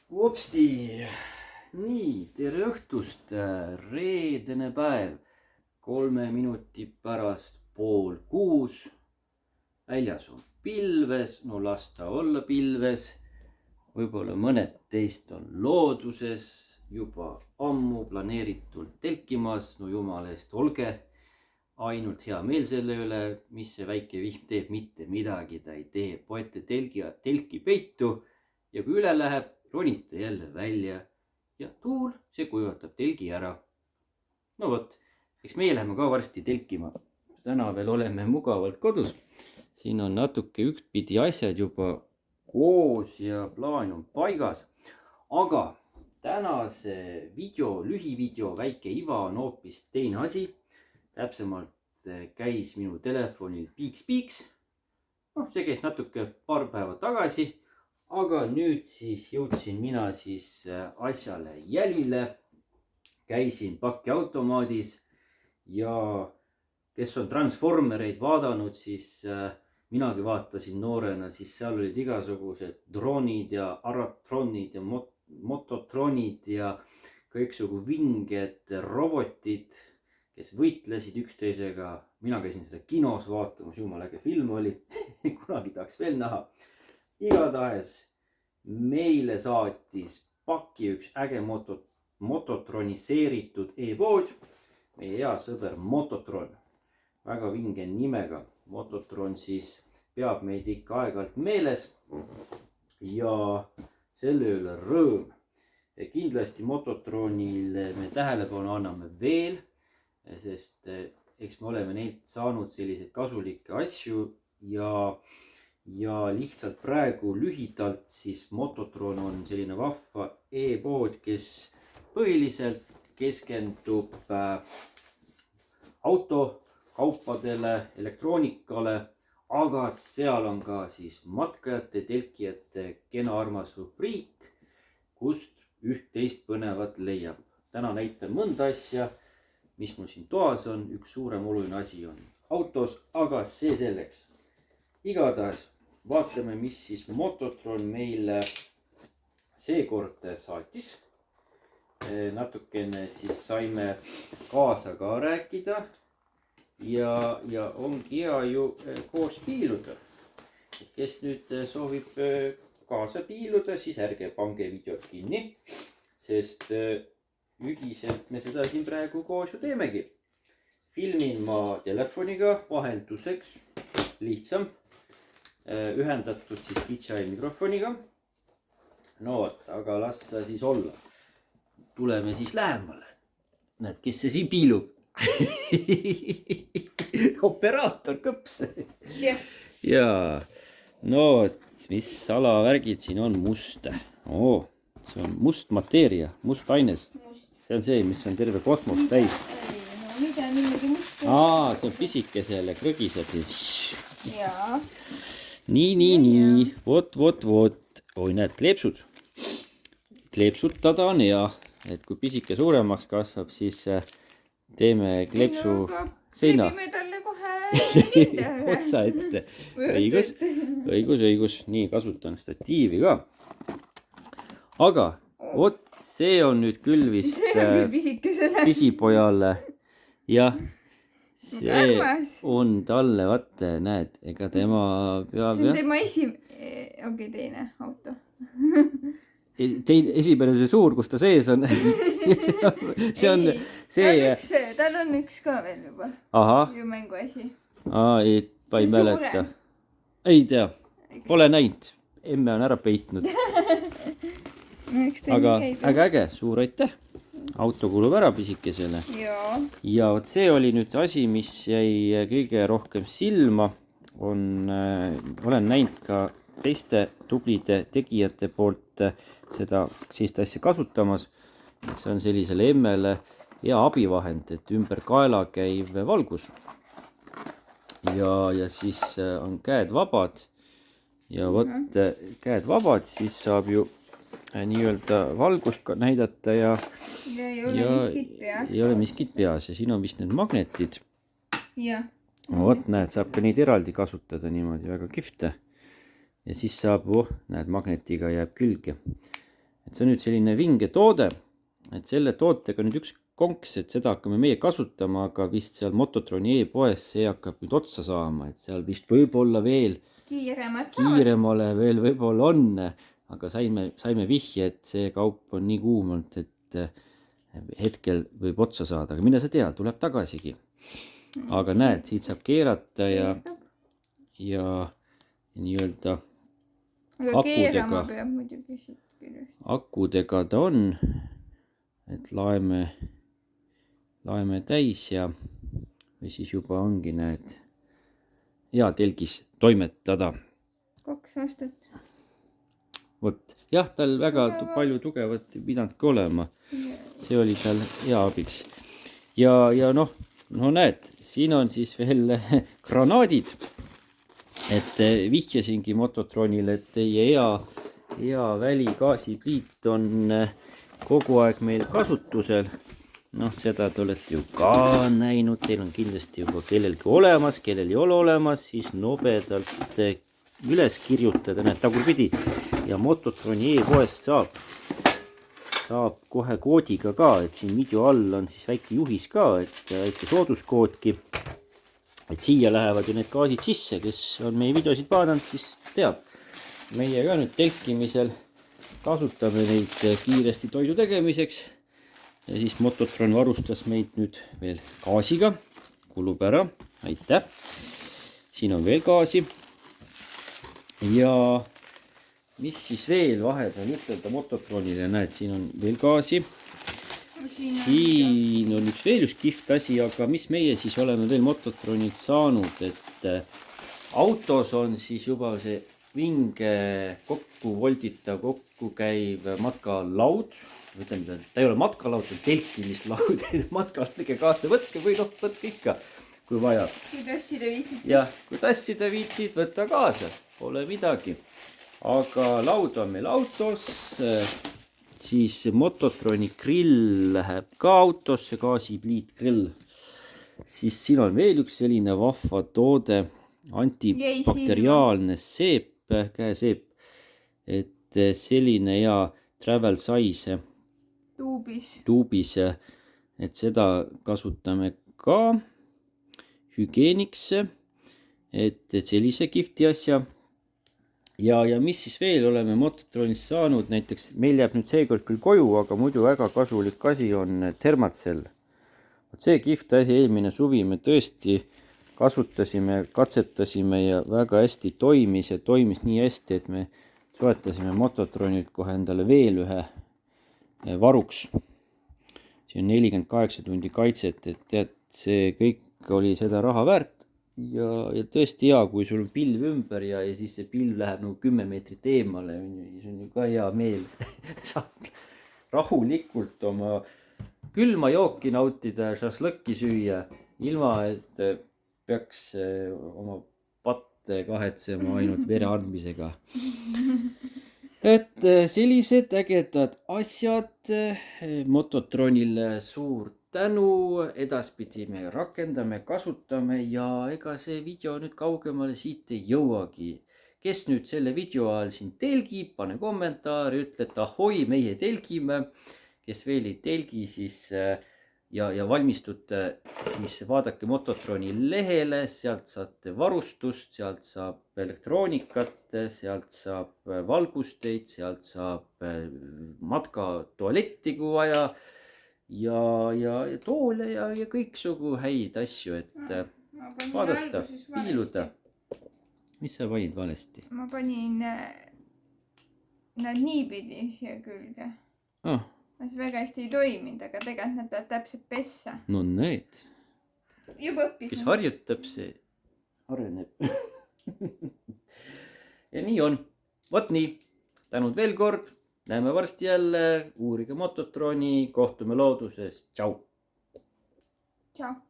Vopsti, nii, tere õhtust, reedene päev, 3 minuti pärast 5:30. Väljas on pilves, no las ta olla pilves. Võib-olla mõned teist on looduses juba ammu planeeritult telkimas. No jumala eest, olge ainult hea meel selle üle, mis see väike vihm teeb, mitte midagi ta ei tee. Poete telki peitu ja kui üle läheb, ronite jälle välja ja tuul, see kuivatab telgi ära. No vot, eks meie läheme ka varsti telkima. Täna veel oleme mugavalt kodus. Siin on natuke ühtpidi asjad juba koos ja plaan on paigas. Aga tänase video, lühivideo väike iva on hoopis teine asi. Täpsemalt käis minu telefonil piiks. No see käis natuke paar päeva tagasi. Aga nüüd siis jõudsin mina siis asjale jälile. Käisin pakiautomaadis ja kes on Transformereid vaadanud, siis minagi vaatasin noorena, siis seal olid igasugused droonid ja aratronid ja mototronid ja kõiksugu vinged robotid, kes võitlesid üksteisega. Mina käisin seda kinos vaatamas, jumala äge film oli. Kunagi tahaks veel näha. Igatahes meile saatis paki üks äge mototroniseeritud e-pood. Meie hea sõber Mototron. Väga vinge nimega. Mototron siis peab meid ikka aeg-ajalt meeles. Ja selle üle rõõm. Ja kindlasti Mototronile me tähelepanu anname veel. Sest eks me oleme neilt saanud selliseid kasulikke asju ja lihtsalt praegu lühidalt siis Mototron on selline vahva e-pood, kes põhiliselt keskendub autokaupadele, elektroonikale, aga seal on ka siis matkajate, telkijate kena armas rubriik, kust üht-teist põnevat leiab. Täna näitan mõnda asja, mis mul siin toas on. Üks suurem oluline asi on autos, aga see selleks. Igatahes vaatame, mis siis Mototron meile seekord saatis. Natukene siis saime kaasa ka rääkida ja ongi hea ju koos piiluda. Kes nüüd soovib kaasa piiluda, siis ärge pange videot kinni, sest ühiselt me seda siin praegu koos ju teemegi. Filmin ma telefoniga vahenduseks, lihtsam. Ühendatud siis DJI mikrofoniga. No vot, aga las sa siis olla. Tuleme siis lähemale. Näed, kes see siin piilub? Operaator Kõps. Ja no, mis salavärgid siin on must. See on must mateeria, must aines. See on see, mis on terve kosmos täis. See on pisike selle krõgiseb. Jaa. Nii. Vot. Oi, näed, kleepsud. Kleepsutada on hea. Et kui pisike suuremaks kasvab, siis teeme kleepsu seina. Kleebime talle kohe otsa ette. Õigus. Nii, kasutan statiivi ka. Aga, vot see on nüüd küll vist pisipojale. Jah. See on talle, vaata, näed, ega tema peab... See on tema teine auto. Esimene see suur, kus ta sees on. Tal on üks ka veel juba. Ju mänguasi. Ma ei mäleta. Ei tea, pole näinud. Emme on ära peitnud. Aga äge, suur aitäh. Auto kulub ära pisikesele. Ja vot see oli nüüd asi, mis jäi kõige rohkem silma. Olen näinud ka teiste tublide tegijate poolt seda sellist asja kasutamas. Et see on sellisele emmele hea abivahend, et ümber kaela käiv valgus. Ja siis on käed vabad. Ja vot käed vabad, siis saab ju nii-öelda valgust ka näidata ja ei ole miskit peas. Ja siin on vist need magnetid. Vot näed, saab ka neid eraldi kasutada niimoodi, väga kihvt. Ja siis saab, näed, magnetiga jääb külge. et see on nüüd selline vinge toode, et selle tootega nüüd üks konks, et seda hakkame meie kasutama, aga vist seal Mototroni e-poes see hakkab nüüd otsa saama, et seal vist võib-olla veel kiiremale veel võib-olla on, aga saime vihje, et see kaup on nii kuumalt, et hetkel võib otsa saada, aga mine sa tea, tuleb tagasigi. Aga näed, siit saab keerata ja nii-öelda akudega ta on, et laeme täis ja või siis juba ongi, näed, hea telgis toimetada. 2 aastat. Vot, jah, tal väga palju tugevat ei pidanudki olema. See oli tal hea abiks. Ja noh, näed, siin on siis veel granaadid. Et vihjasingi Mototronile, et teie hea väligaasipliit on kogu aeg meil kasutusel. Noh, seda te olete ju ka näinud, teil on kindlasti juba kellelgi olemas, kellel ei ole olemas, siis nobedalt üles kirjutada, näed, tagurpidi. Ja Mototroni e-poest saab kohe koodiga ka, et siin video all on siis väike juhis ka, et väike sooduskoodki. Et siia lähevad ju need gaasid sisse, kes on meie videosid vaadanud, siis teab. Meie ka nüüd telkimisel kasutame neid kiiresti toidu tegemiseks. Ja siis Mototron varustas meid nüüd veel gaasiga. Kulub ära. Aitäh. Siin on veel gaasi. Ja mis siis veel vahepeal ütelda Mototronile? Näed, siin on veel gaasi. Siin on veel üks kihvt asi, aga mis meie siis oleme veel Mototronilt saanud, et autos on siis juba see vinge kokku volditav, kokku käiv matkalaud. Ütleme, ta ei ole matkalaud, see on telkimislaud. Matkalage kaasa, võtke või noh, võtke ikka, kui vaja. Kui tassida viitsid. Jah, kui tassida viitsid, võtta kaasa. Pole midagi. Aga laud on meil autos. Siis Mototroni grill läheb ka autosse, gaasipliit grill. Siis siin on veel üks selline vahva toode, antibakteriaalne seep, käeseep. Et selline ja travel size tuubis, et seda kasutame ka hügieeniks, et sellise kihvti asja. Ja mis siis veel oleme Mototronist saanud, näiteks meil jääb nüüd seekord küll koju, aga muidu väga kasulik asi on Thermacell. See kihvt asi eelmine suvi me tõesti kasutasime, katsetasime ja väga hästi toimis ja toimis nii hästi, et me soetasime Mototronilt kohe endale veel ühe varuks. See on 48 tundi kaitset, et tead, see kõik oli seda raha väärt. Ja tõesti hea, kui sul on pilv ümber ja siis see pilv läheb nagu 10 meetrit eemale, see on ju ka hea meel. Saab rahulikult oma külma jooki nautida ja šašlõkki süüa, ilma et peaks oma patte kahetsema ainult vere andmisega. Et sellised ägedad asjad Mototronile suur tänu, edaspidi me rakendame, kasutame ja ega see video nüüd kaugemale siit ei jõuagi. Kes nüüd selle video ajal siin telgib, pane kommentaari, ütle, et ahoi, meie telgime. Kes veel ei telgi, siis ja valmistute, siis vaadake Mototroni lehele, sealt saate varustust, sealt saab elektroonikat, sealt saab valgusteid, sealt saab matkatualetti, kui vaja. Ja toole ja kõiksugu häid asju, et vaadata, piiluda. Mis sa panid valesti? Ma panin nad niipidi siia külge. See väga hästi ei toiminud, aga tegelikult nad peavad täpselt pessa. No need. Juba õppisin. Kes harjutab, see areneb. Ja nii on. Vot nii. Tänud veel kord. Näeme varsti jälle, uurige Mototroni, kohtume looduses. Tšau! Tšau!